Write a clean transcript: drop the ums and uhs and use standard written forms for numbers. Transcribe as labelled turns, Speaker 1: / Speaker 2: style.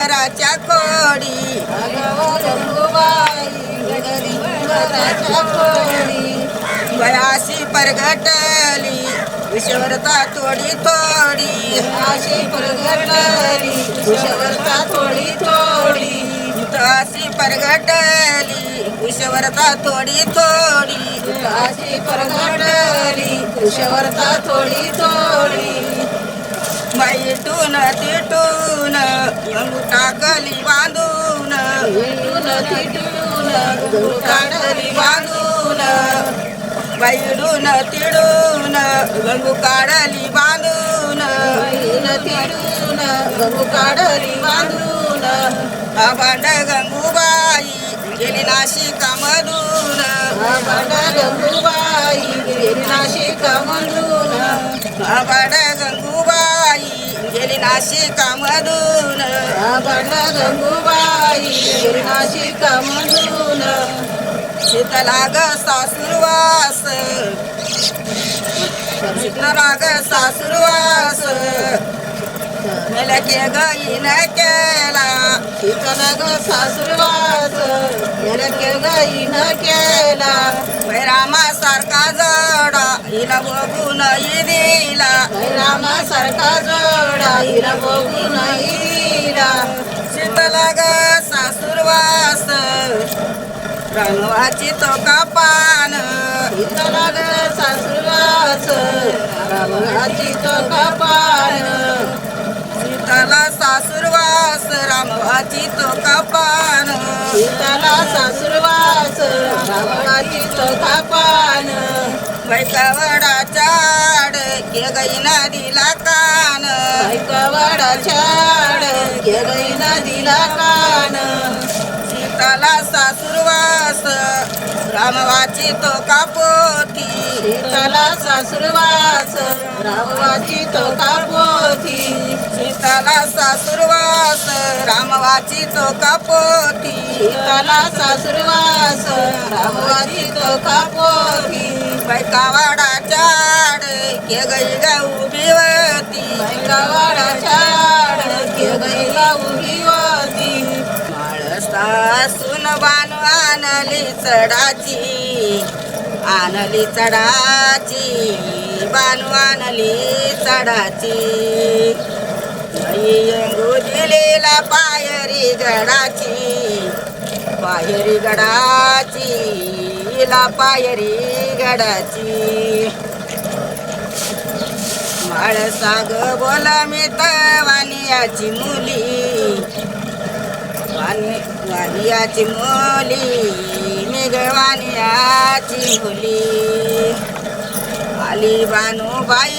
Speaker 1: घराच्या खोडी वयाशी परगटली विषवरता थोडी थोडी
Speaker 2: अशी परगटली कुशवरता थोडी थोडी
Speaker 1: अशी परगटली विषवरता थोडी थोडी
Speaker 2: अशी परगटली कुशवरता थोडी थोडी
Speaker 1: बैठून तिटून गंगू टाकली बांधून
Speaker 2: तिटून गंगू काढली
Speaker 1: बांधून बैडून तिडून गंगू काढली बांधून
Speaker 2: तिटून गंगू काढली बांधून
Speaker 1: भांड गंगूबाई गेली नाशिकामधून
Speaker 2: भांड गंगूबाई गेली नाशिकामधून
Speaker 1: भांड गंगूबाई गेली नाशिकामधून
Speaker 2: भांड गंगूबाई गेली नाशिकामधून
Speaker 1: शीतला ग सासुरवास शीतला ग सासुरवास मेलके गईन केला
Speaker 2: शीतल ग सासुरवास मेलके गईन केला
Speaker 1: रामासारखा जडा हिला बघून दिला
Speaker 2: रामासारखा जोडा हिला बघून हिला
Speaker 1: शीतला ग सासुरवास रामवाची तो कापान
Speaker 2: शीतल ग सासुरवास रामाची तो कपाळ
Speaker 1: शीतला सासुरवास रामवाची तो कापान
Speaker 2: शीतला सासुरवास रामाची तो कपाळ
Speaker 1: बैकवडाच्या आड के गईना दिला कान
Speaker 2: कवडा छाड गेली नदीला कान
Speaker 1: शीतला सासुरवास रामवाची तो कापोती
Speaker 2: शीतला सासुरवास रामवाची तो कापोती
Speaker 1: शीतला सासुरवास रामवाची तो कापोती
Speaker 2: शीतला सासुरवास रामवाची तो कापोती
Speaker 1: बैकावाडाच्या आड के गई ग उभीवती
Speaker 2: कवडा छाड गेली उभी होती
Speaker 1: सासून बानू आणली चढाची बानू आणली चढाची येंगू दिलेला पायरी गडाची हिला पायरी गडाची माळसाग बोल मी वानियाची मुली वानियाची मुली मेघवानियाची मुली आली बानूबाई